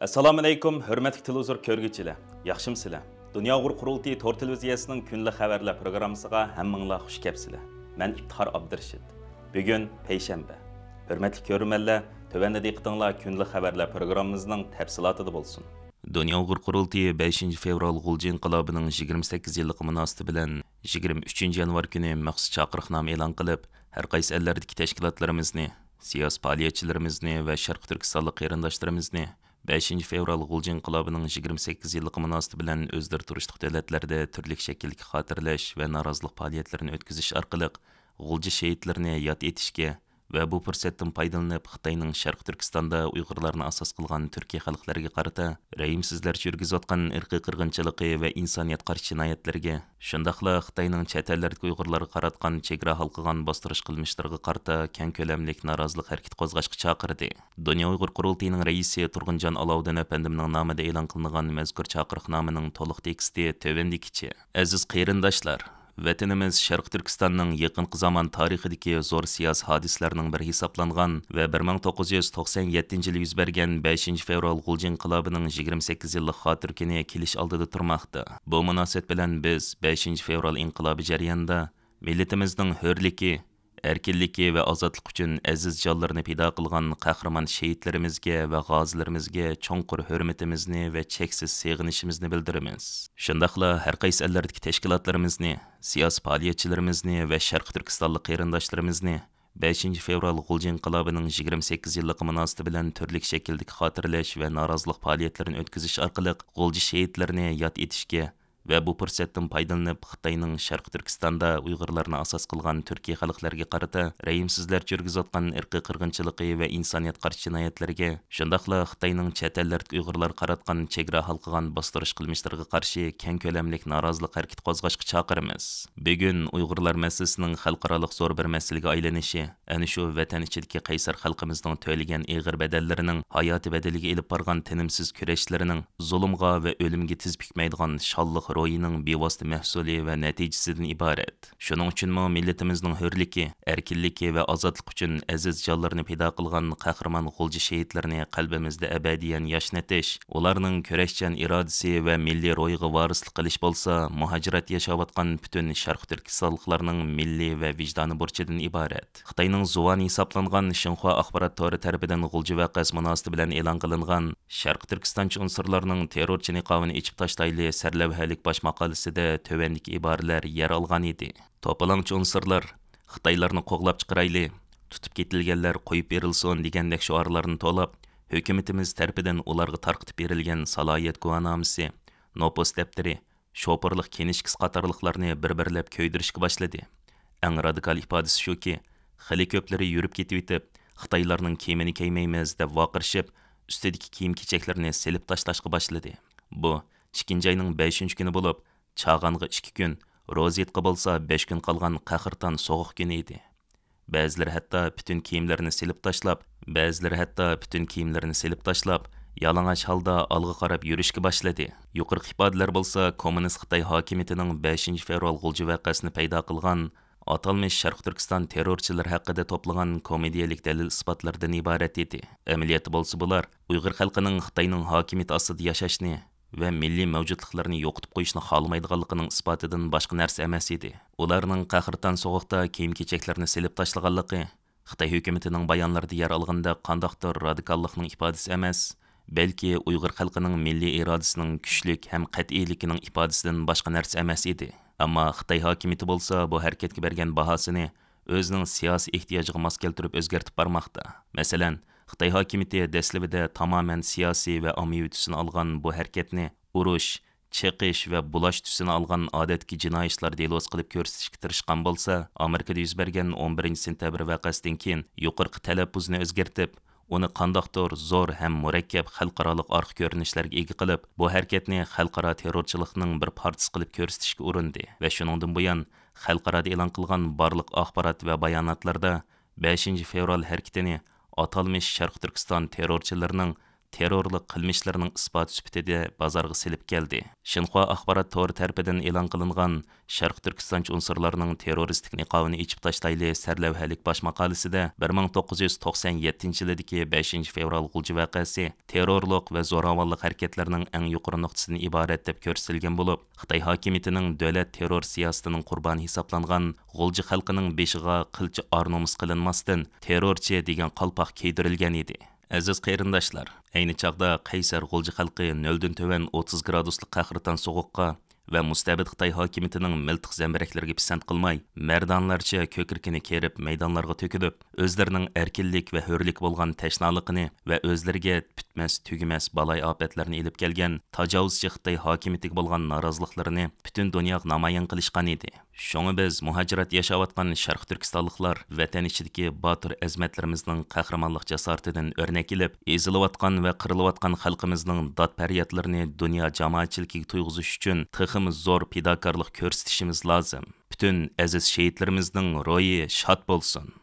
Assalomu alaykum, hurmatli televizor ko'rguvchilar. Yaxshimsizlar? Dunyo qurultiyi Tor televiziyasining kunlik xabarlar programmasiga hammanglar xush kelibsizlar. Men İftihar Abdurashid. Bugun payshanba. Hurmatli ko'ruvchilar, tövəndə diqqətinizlər kunlik xabarlar programmamızın təfsilatında bo'lsin. Dunyo qurultiyi 5-fevral G'ulji inqilobining 28 yilligi munosabati bilan 23-yanvar kuni maxsus chaqiriqnoma e'lon qilib, har qaysi ellardagi tashkilotlarimizni, siyosiy faoliyatchilarimizni va Sharq Turkistonlik qarindoshlarimizni 5-fevral G'ulji inqilobining 28 yilligi munosabati bilan o'zlari turishliq davlatlarda turli shaklga xotirlash va norozilik faoliyatlarini o'tkazish orqali G'ulji shahidlarini yod etishga va bu fursatdan foydalanib Xitoyning Sharq Turkistonda Uyg'urlarni asos qilgan Turkiya xalqlariga qarata rəhimsizlarcha yurgizayotgan irqiy qirg'inchiligi va insoniyat qarshi jinoyatlarga, shundaqla Xitoyning chet ellardagi Uyg'urlarga qaratgan chegara halqagan bostirish qilmishlariga qarata keng ko'lamlik norozilik harakat qo'zg'ashga chaqirdi. Dunyo Uyg'ur qurultiyining raisi Turg'unjon Alovdin apandimning nomida e'lon qilingan mazkur chaqiriqnomaning to'liq teksti tovandikicha. Aziz qarindoshlar, Vatanimiz Sharq Turkistonning yaqinqi zamon tarixidagi zo'r siyosiy hodisalarning biri hisoblangan va 1997-yili yuz bergan 5-fevral G'ulji inqilobining 28 yillik xotir kuni kelish oldida turmoqda. Bu munosabat bilan biz 5-fevral inqilobi jarayonida millatimizning hurligi, erkinligi va ozodlik uchun aziz jonlarini fido qilgan qahramon shahidlarimizga va g'ozilarimizga cho'nqur hurmatimizni va cheksiz seg'inishimizni bildiramiz. Shundaqla har qaysi ellardagi tashkilotlarimizni, siyosiy faoliyatchilarimizni va Sharq Turkistonlik qarindoshlarimizni 5-fevral G'ulji inqilobining 28 yilligi munosabati bilan turli shakldagi xotirlash va norozilik faoliyatlarini o'tkazish orqali G'ulji shahidlarini yod etishga va bu fursatdan foydalanib Xitoyning Sharq Turkistonda Uyg'urlarni asos qilgan Turkiya xalqlariga qarata rəhimsizlarcha yurgizayotgan irqiy qirg'inchiligi va insoniyat qarshi jinoyatlarga, shundaqla Xitoyning chet ellardagi Uyg'urlar qaratgan chegara halqagan bostirish qilmishlariga qarshi keng ko'lamlik norozilik harakat qo'zg'ashga chaqiramiz. Bugun Uyg'urlar masalasining xalqaroliq zo'r bir masalaga aylanishi, ana shu vatan ichidagi qaysar xalqimizning to'lagan ig'ir badallarining hayoti badaliga elib borgan tinimsiz kurashlarining zulmga va o'limga tiz bukmaydigan sholliq ro'yining bevosita mahsuli va natijasidan iborat. Shuning uchunmi millatimizning hurligi, erkinligi va ozodlik uchun aziz jonlarini fido qilgan qahramon G'ulji shahidlarini qalbimizda abadiyan yashnatish, ularning kurashchan irodasi va milliy ro'yiga varislik qilish bo'lsa, muhojirat yashayotgan butun Sharq Turkistonliklarning milliy va vijdoniy burchidan iborat. Xitoyning Zuvani hisoblangan Xinhua axborot to'ri tarafidan G'ulji voqeasi munosabati bilan e'lon qilingan Sharq Turkistonchi unsurlarning terrorchi niqobini ichib tashlayli sarlavhalik bosh maqolasida tövəndiki iboralar yer olgan edi. To'polonchi unsurlar Xitoylarni qo'g'lab chiqarayli, tutib ketilganlar qo'yib berilsin degandek shuarlarni to'lab, hukumatimiz tarafidan ularga tarqitib berilgan salohiyat guvohnomasi, nopos daftari, shopirlik kenishkis qatorliqlarni bir-birlab ko'ydirishga boshladi. Eng radikal ifodasi shuki, xili ko'plari yurib ketib etib, Xitoylarning kiyimini kiymaymiz deb vaqirishib, ustidagi kiyim-kechaklarni silib tashlashga boshladi. Bu 2-ayning 5-kuni bo'lib, chag'anga 2 kun, ro'ziyatga bo'lsa 5 kun qolgan qahirton sovuq kuni edi. Ba'zilar hatto butun kiyimlarini silib tashlab, yalang'och holda olg'a qarab yurishga boshladi. Yuqorqi ifodalar bo'lsa, kommunist Xitoy hokimiyatining 5-fevral G'ulji voqeasini paydo qilgan atalmish Sharq Turkiston terrorchilar haqida to'plagan komediyalik dalil isbotlardan iborat edi. Amaliyotda bo'lsa bular Uyg'ur xalqining Xitoyning hokimiyati ostida yashashni va milliy mavjudliklarini yo'qotib qo'yishni xohlamaydiganligining isbotidan boshqa narsa emas edi. Ularning qahriton sovuqda kiyim-kechaklarni silib tashlaganligi Xitoy hukumatining bayonlarida yer olganda qandoqdir radikallikning ifodasi emas, balki Uyg'ur xalqining milliy irodasining kuchlik ham qat'iyligining ifodasidan boshqa narsa emas edi. Ammo Xitoy hokimiyati bo'lsa bu harakatga bergan bahosini o'zining siyosiy ehtiyojiga mos keltirib o'zgartib bormoqda. Masalan, Xitoy hokimiyati dastlabida tamoman siyosiy va ommaviy tusini olgan bu harakatni urush, chiqish va bulash tusini olgan odatki jinoiy ishlar delos qilib ko'rsatishga tirishgan bo'lsa, Amerikada yuz bergan 11-sentabr voqeasidan keyin yuqorqi talaffuzni o'zgartib, uni qandoqdir zo'r ham murakkab xalqaroliq orqa ko'rinishlarga ega qilib, bu harakatni xalqaro terrorchilikning bir partisi qilib ko'rsatishga urindi va shuningdan buyon xalqarada e'lon qilgan barliq axborot va bayonotlarda 5-fevral harakatini atalmish Sharq Turkiston terrorchilarining terrorlik qilmishlarining isbot sifatida bozorga silib keldi. Xinhua axborot to'ri tarafidan e'lon qilingan Sharq Turkistoncha unsurlarning terroristik niqobini ichib tashlayli sarlavhalik bosh maqolasida 1997-yildagi 5 fevral g'ulji voqeasi terrorlik va zo'ravonlik harakatlarining eng yuqori nuqtasidan iborat deb ko'rsatilgan bo'lib, Xitoy hokimiyatining davlat terror siyosatining qurboni hisoblangan g'ulji xalqining beshiga qilchi ornomus qilinmasdan terrorchi degan qalpoq kiydirilgan edi. Aziz qarindoshlar, ayni chaqda Qaysar g'ulji xalqi 0 dan töven 30 graduslik qahratan sovuqqa va mustabid Xitoy hokimiyatining miltiq zambiraklariga pisand qilmay, mardonlarcha ko'kirkini kerib maydonlarga to'kilib, o'zlarining erkinlik va hurlik bo'lgan tashnaligini va o'zlariga bitmas tugimas balay ofatlarni elib kelgan tajovuzchi Xitoy hokimiyatiga bo'lgan noroziliklarni butun dunyoga namoyon qilishgan edi. Şoňa biz muhajirat yaşawatgan Şarq Türkistonliklar vatan ichidagi botir azmatlarimizning qahramonlik jasoratidan o'rnak ilib, ezilayotgan va qirilayotgan xalqimizning dod-faryodlarini dunyo jamoatchiligiga tuyg'uzish uchun teximiz zo'r fidokorlik ko'rsatishimiz lozim. Bütün aziz şehitlerimizning ro'yi shod bo'lsin.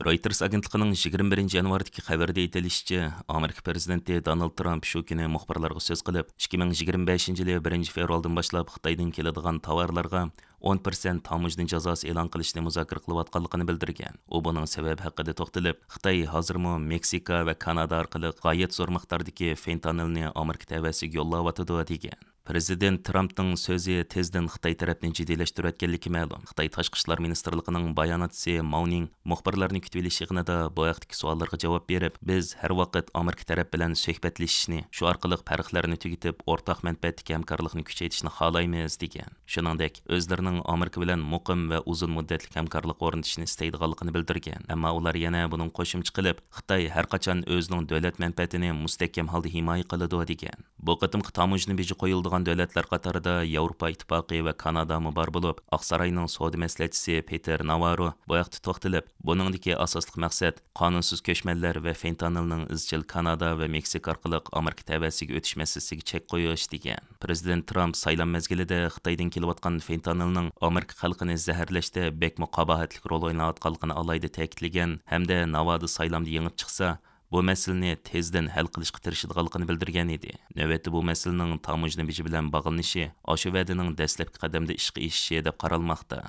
Reuters agentligining 21 yanvardagi xabarda aytilishicha, Amerika prezidenti Donald Trump shu kuni muxbirlarga so'z qilib, 2025-yili 1 fevraldan boshlab Xitoydan keladigan tovarlarga 10% tamojna jazosi e'lon qilishni muzokara qilayotganligini bildirgan. U buning sababi haqida to'xtalib, Xitoy hozirmi Meksika va Kanada orqali g'oyat zo'r miqdordagi fentanilni Amerika tavasiga yo'llayotidi degan. Prezident Trumpning so'zi tezdan Xitoy tarafini jiddiylashtirayotganligi ma'lum. Xitoy Tashqi ishlar ministrligining bayonotchisi Mauning muxbirlarni kutib olish yig'inida bu haqdagi savollarga javob berib, biz har vaqt Amerika taraf bilan suhbatlashishni, shu orqali farqlarni tugatib, o'rtaq manfaatdagi hamkorlikni kuchaytirishni xohlaymiz degan. Shuningdek, o'zlarining Amerika bilan muqim va uzun muddatli hamkorlik o'rnatishni istaydiganligini bildirgan. Ammo ular yana buning qo'shimcha qilib, Xitoy har qachon o'zining davlat manfaatini mustahkam holda himoya qiladi degan. Bu qatimqi tamojna beji qo'yildi davlatlar qatorida Yevropa ittifoqi va Kanada bor bo'lib, Oqsaroyning savdo maslahatchisi Peter Navarro bu vaqtda to'xtalib, buningdagi asosli maqsad qonunsiz ko'chmanlar va fentanilning izchil Kanada va Meksika orqali Amerika tavasiga o'tish masalasiga chek qo'yish degan. Prezident Trump saylan mezgilida Xitoydan kelayotgan fentanilning Amerika xalqini zaharlashda bekmi qabohatli rol o'ynayotganligini alayda ta'kidlagan hamda Navada saylamda yengib chiqsa, bu masalani tezdan hal qilishga tirishadiganligini bildirgan edi. Navbatda bu masalaning tamojna beji bilan bog'lanishi o'sha va'daning dastlabki qadamda ishga eshishi deb qaralmoqda.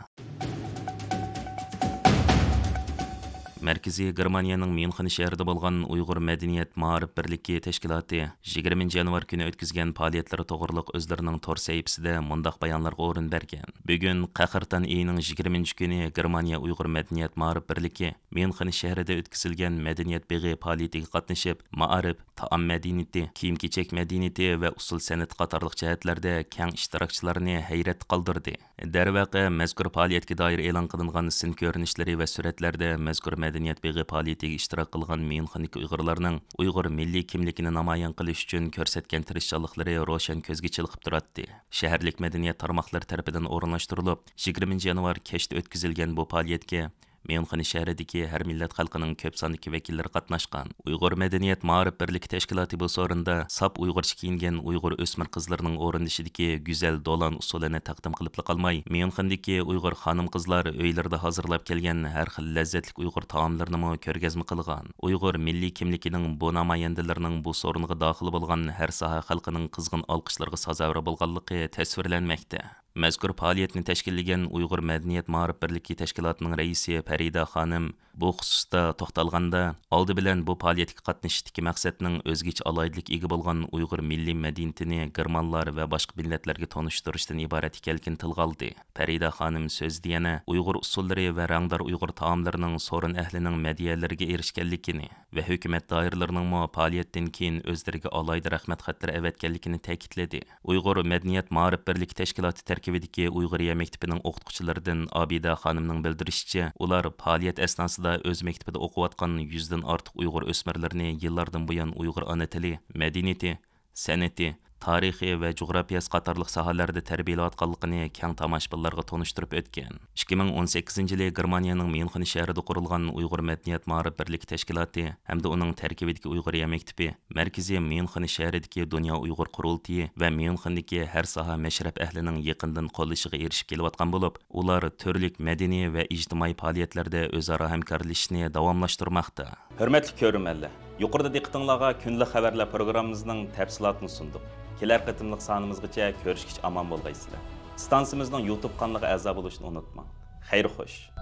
Merkezi Germaniyaning München shahrida bo'lgan Uyg'ur madaniyat ma'rif birligi tashkiloti 20 yanvar kuni o'tkazgan faoliyatlari to'g'riliq o'zlarining tor sahifasida mundaq bayonlarga o'rin bergan. Bugun Qahirton ayining 20 kuni Germaniya Uyg'ur madaniyat ma'rif birligi München shahrida o'tkazilgan madaniyat beg'i faoliyatiga qatnashib, ma'rif, taom madaniyati, kiyim-kechak madaniyati va usul san'at qatorliq jihatlarda keng ishtirokchilarni hayrat qoldirdi. Darvaqa mazkur faoliyatga doir e'lon qilingan sin ko'rinishlari va suratlarda mazkur madaniyat beg'i faoliyatiga ishtirok qilgan Münxendagi Uyg'urlarning Uyg'ur milliy kimligini namoyon qilish uchun ko'rsatgan tirishchanliklari ro'shan ko'zga chilqib turadi. Shaharlik madaniyat tarmoqlari tomonidan o'rinlashtirilib, 20 yanvar kechda o'tkazilgan bu faoliyatga München shahridagi har millat xalqining ko'p sonli vakillari qatnashgan. Uyg'ur madaniyat ma'rif birlik tashkiloti bu so'rinda sap Uyg'urcha kiyingan Uyg'ur o'smir qizlarining o'rindishidagi go'zal do'lon usulini taqdim qilib qolmay, Münchendagi Uyg'ur xonim-qizlar uylarida hozirlab kelgan har xil lazzatli Uyg'ur taomlarini ko'rgazma qilgan. Uyg'ur milliy kimligining bu namoyandalarining bu so'ringa daxil bo'lgan har soha xalqining qizg'in olqishlarga sazovor bo'lganligi tasvirlanmoqda. Mazkur faoliyatni tashkillagan Uyg'ur madaniyat ma'rif birligi tashkilotining raisi Farida xonim bu xususda to'xtalganda, oldi bilan bu faoliyatga qatnashishdagi maqsadning o'zgacha alohidlik ega bo'lgan Uyg'ur milliy madaniyatini germanlar va boshqa millatlarga tanishtirishdan iborat ekanligini tilga oldi. Farida xonim so'zida yana Uyg'ur usullari va rangdor Uyg'ur taomlarining so'rin ahlining madiyalariga erishganligini va hukumat doiralarining faoliyatdan keyin o'zlariga alohida rahmat xatlari avatganligini ta'kidladi. Uyg'ur madaniyat ma'rif birligi tashkiloti tarkibidagi Uyg'uriya maktabining o'qituvchilaridan Abida xonimning bildirishicha, ular faoliyat asnosida o'z maktabida o'qiyotgan 100 dan ortiq Uyg'ur o'smirlarni yillardan buyon Uyg'ur ona tili, madaniyati, san'ati, tarixi va coğrafiyasi qatorliq sohalarda tarbiyalayotganligini keng tomoshabinlarga tonishtirib o'tgan. 2018-yili Germaniyaning Myunxen shahrida qurilgan Uyg'ur madaniyat ma'rif birlik tashkiloti hamda uning tarkibidagi Uyg'ur maktabi markaziy Myunxen shahridagi Dunyo Uyg'ur qurultiyi va Myunxendagi har soha mashrab ahlining yaqindan qo'llashiga erishib kelayotgan bo'lib, ular turlik madaniy va ijtimoiy faoliyatlarda o'zaro hamkorlashishni davomlashtirmoqda. Hurmatli ko'ruvchilar, yuqorida diqqatingizga kunlik xabarlar programmamizning tafsilotini sundik. Kelar qatimliq sonimizgacha ko'rishgich omon bo'lgaysizlar. Stansimizning YouTube kanaliga a'zo bo'lishni unutmang. Xayr xo'sh.